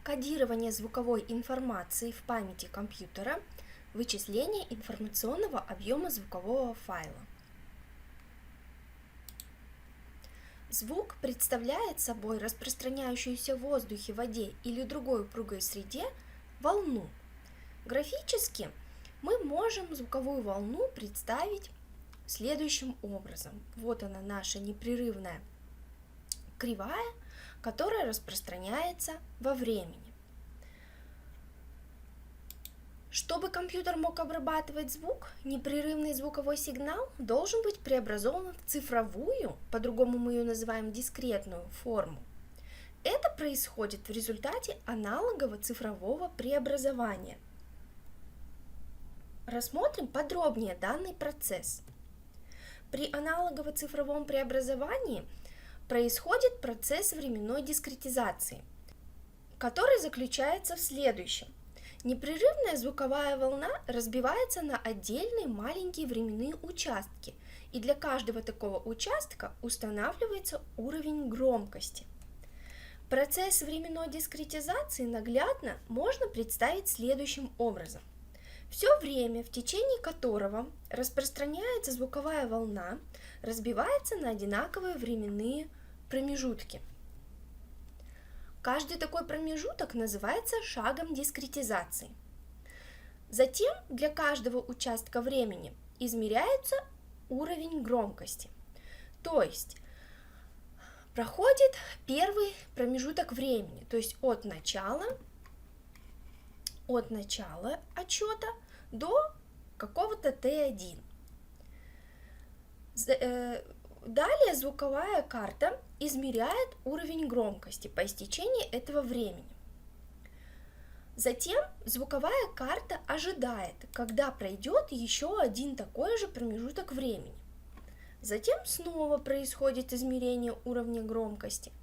Кодирование звуковой информации в памяти компьютера, вычисление информационного объема звукового файла. Звук представляет собой распространяющуюся в воздухе, воде или другой упругой среде волну. Графически мы можем звуковую волну представить следующим образом. Вот она, наша непрерывная кривая, которая распространяется во времени. Чтобы компьютер мог обрабатывать звук, непрерывный звуковой сигнал должен быть преобразован в цифровую, по-другому мы ее называем дискретную, форму. Это происходит в результате аналогово-цифрового преобразования. Рассмотрим подробнее данный процесс. При аналогово-цифровом преобразовании происходит процесс временной дискретизации, который заключается в следующем. Непрерывная звуковая волна разбивается на отдельные маленькие временные участки, и для каждого такого участка устанавливается уровень громкости. Процесс временной дискретизации наглядно можно представить следующим образом. Все время, в течение которого распространяется звуковая волна, разбивается на одинаковые временные промежутки. Каждый такой промежуток называется шагом дискретизации. Затем для каждого участка времени измеряется уровень громкости. То есть проходит первый промежуток времени, то есть от начала отчета до какого-то T1. Далее звуковая карта измеряет уровень громкости по истечении этого времени. Затем звуковая карта ожидает, когда пройдет еще один такой же промежуток времени. Затем снова происходит измерение уровня громкости.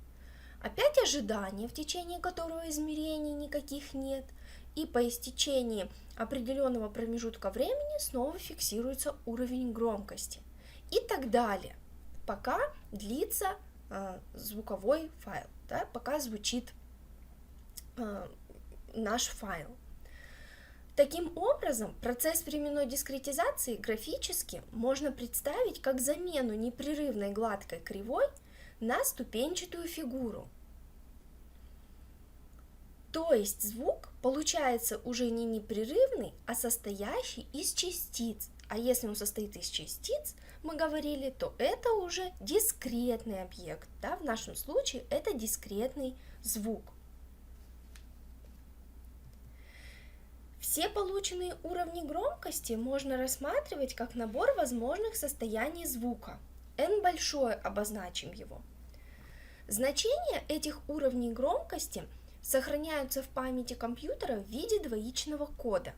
Опять ожидание, в течение которого измерений никаких нет, и по истечении определенного промежутка времени снова фиксируется уровень громкости. И так далее, пока длится звуковой файл, да, пока звучит наш файл. Таким образом, процесс временной дискретизации графически можно представить как замену непрерывной гладкой кривой на ступенчатую фигуру. То есть звук получается уже не непрерывный, а состоящий из частиц. А если он состоит из частиц, мы говорили, то это уже дискретный объект. Да? В нашем случае это дискретный звук. Все полученные уровни громкости можно рассматривать как набор возможных состояний звука. N большое, обозначим его. Значения этих уровней громкости сохраняются в памяти компьютера в виде двоичного кода.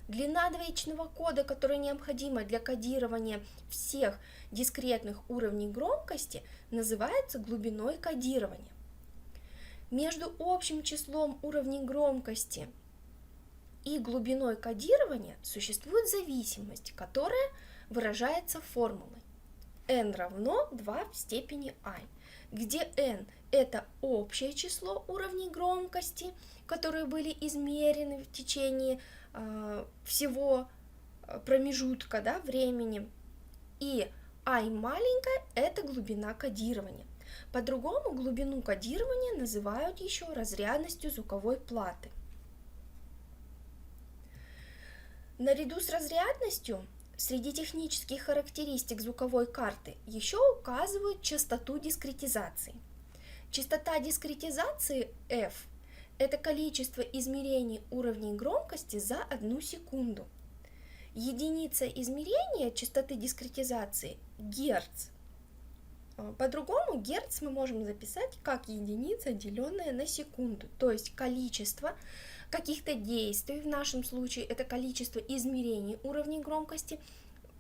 Длина двоичного кода, которая необходима для кодирования всех дискретных уровней громкости, называется глубиной кодирования. Между общим числом уровней громкости и глубиной кодирования существует зависимость, которая выражается формулой n равно 2 в степени i, где n – это общее число уровней громкости, которые были измерены в течение всего промежутка, да, времени, и i маленькая – это глубина кодирования. По-другому глубину кодирования называют еще разрядностью звуковой платы. Наряду с разрядностью среди технических характеристик звуковой карты еще указывают частоту дискретизации. Частота дискретизации f – это количество измерений уровней громкости за 1 секунду. Единица измерения частоты дискретизации – герц. По-другому герц мы можем записать как единица, деленная на секунду, то есть количество каких-то действий, в нашем случае это количество измерений уровней громкости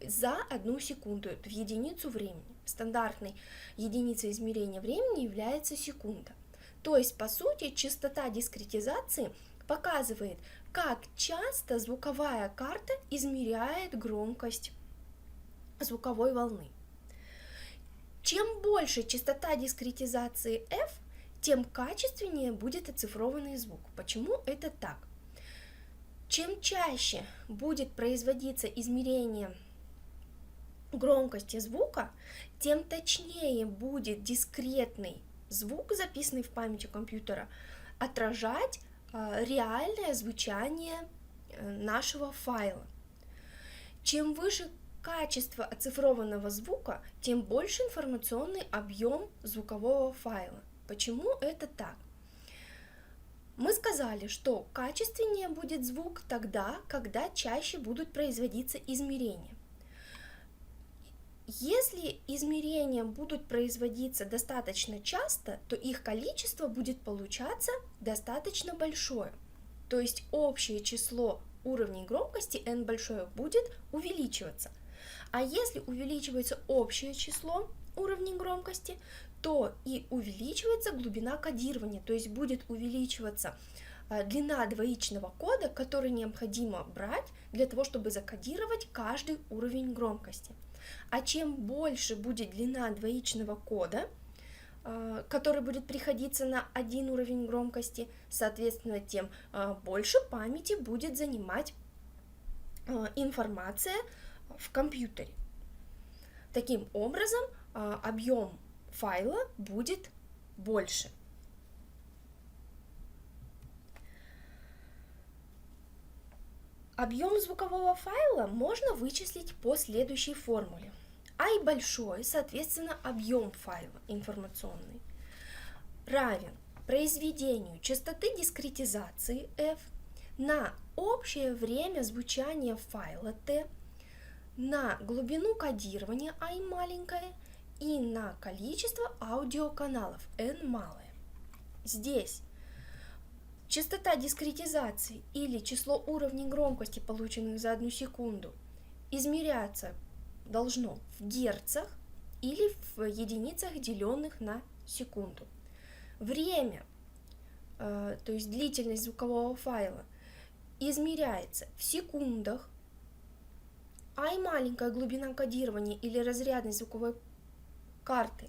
за 1 секунду, в единицу времени. Стандартной единицей измерения времени является секунда. То есть, по сути, частота дискретизации показывает, как часто звуковая карта измеряет громкость звуковой волны. Чем больше частота дискретизации f, тем качественнее будет оцифрованный звук. Почему это так? Чем чаще будет производиться измерение громкости звука, тем точнее будет дискретный звук, записанный в памяти компьютера, отражать реальное звучание нашего файла. Чем выше качество оцифрованного звука, тем больше информационный объем звукового файла. Почему это так? Мы сказали, что качественнее будет звук тогда, когда чаще будут производиться измерения. Если измерения будут производиться достаточно часто, то их количество будет получаться достаточно большое. То есть общее число уровней громкости n большое будет увеличиваться. А если увеличивается общее число уровней громкости, то и увеличивается глубина кодирования, то есть будет увеличиваться длина двоичного кода, который необходимо брать для того, чтобы закодировать каждый уровень громкости. А чем больше будет длина двоичного кода, который будет приходиться на один уровень громкости, соответственно, тем больше памяти будет занимать информация в компьютере. Таким образом, объем файла будет больше. Объем звукового файла можно вычислить по следующей формуле. I большой, соответственно, объем файла информационный, равен произведению частоты дискретизации f на общее время звучания файла t, на глубину кодирования I маленькое и на количество аудиоканалов n малое. Здесь частота дискретизации или число уровней громкости, полученных за 1 секунду, измеряться должно в герцах или в единицах, деленных на секунду. Время, то есть длительность звукового файла, измеряется в секундах, а и маленькая глубина кодирования или разрядность звуковой карты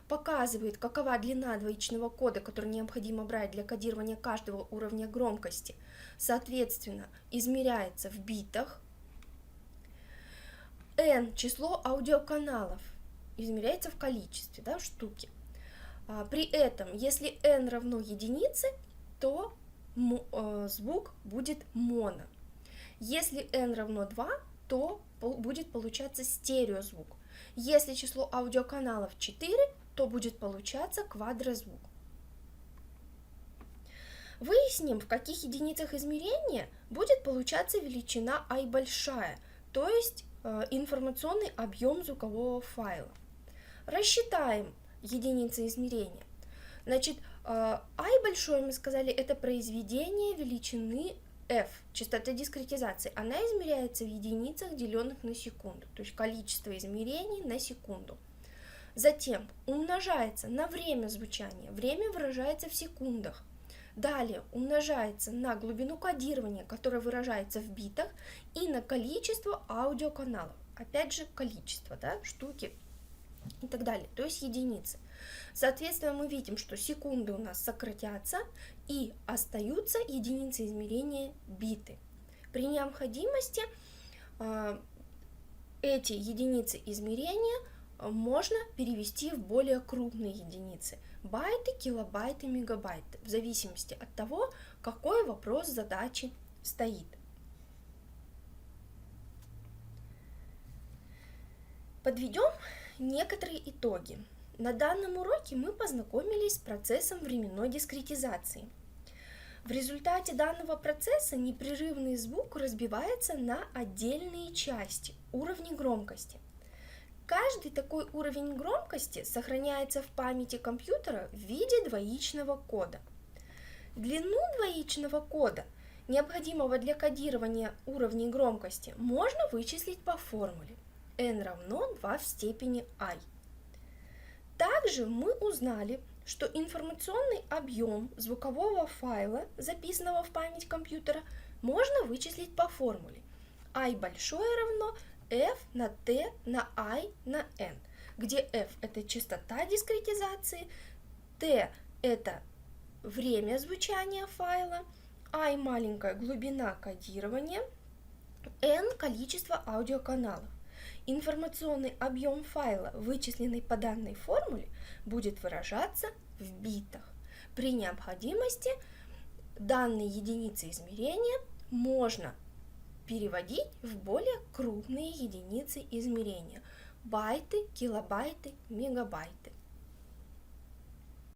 показывает, какова длина двоичного кода, который необходимо брать для кодирования каждого уровня громкости, соответственно, измеряется в битах. N, число аудиоканалов, измеряется в количестве, в штуке. При этом, если n равно единице, то звук будет моно. Если n равно 2, то будет получаться стереозвук. Если число аудиоканалов 4, то будет получаться квадрозвук. Выясним, в каких единицах измерения будет получаться величина I большая, то есть информационный объем звукового файла. Рассчитаем единицы измерения. Значит, I большой, мы сказали, это произведение величины f, частота дискретизации. Она измеряется в единицах, деленных на секунду, то есть количество измерений на секунду. Затем умножается на время звучания, время выражается в секундах. Далее умножается на глубину кодирования, которая выражается в битах, и на количество аудиоканалов. Опять же, количество, штуки и так далее, то есть единицы. Соответственно, мы видим, что секунды у нас сократятся и остаются единицы измерения биты. При необходимости эти единицы измерения можно перевести в более крупные единицы – байты, килобайты, мегабайты, в зависимости от того, какой вопрос задачи стоит. Подведем некоторые итоги. На данном уроке мы познакомились с процессом временной дискретизации. В результате данного процесса непрерывный звук разбивается на отдельные части, уровни громкости. Каждый такой уровень громкости сохраняется в памяти компьютера в виде двоичного кода. Длину двоичного кода, необходимого для кодирования уровней громкости, можно вычислить по формуле n равно 2 в степени I. Также мы узнали, что информационный объем звукового файла, записанного в память компьютера, можно вычислить по формуле I большое равно f на t на I на n, где f – это частота дискретизации, t Это время звучания файла, I маленькая глубина кодирования, N количество аудиоканалов. Информационный объем файла, вычисленный по данной формуле, будет выражаться в битах. При необходимости данные единицы измерения можно переводить в более крупные единицы измерения – байты, килобайты, мегабайты.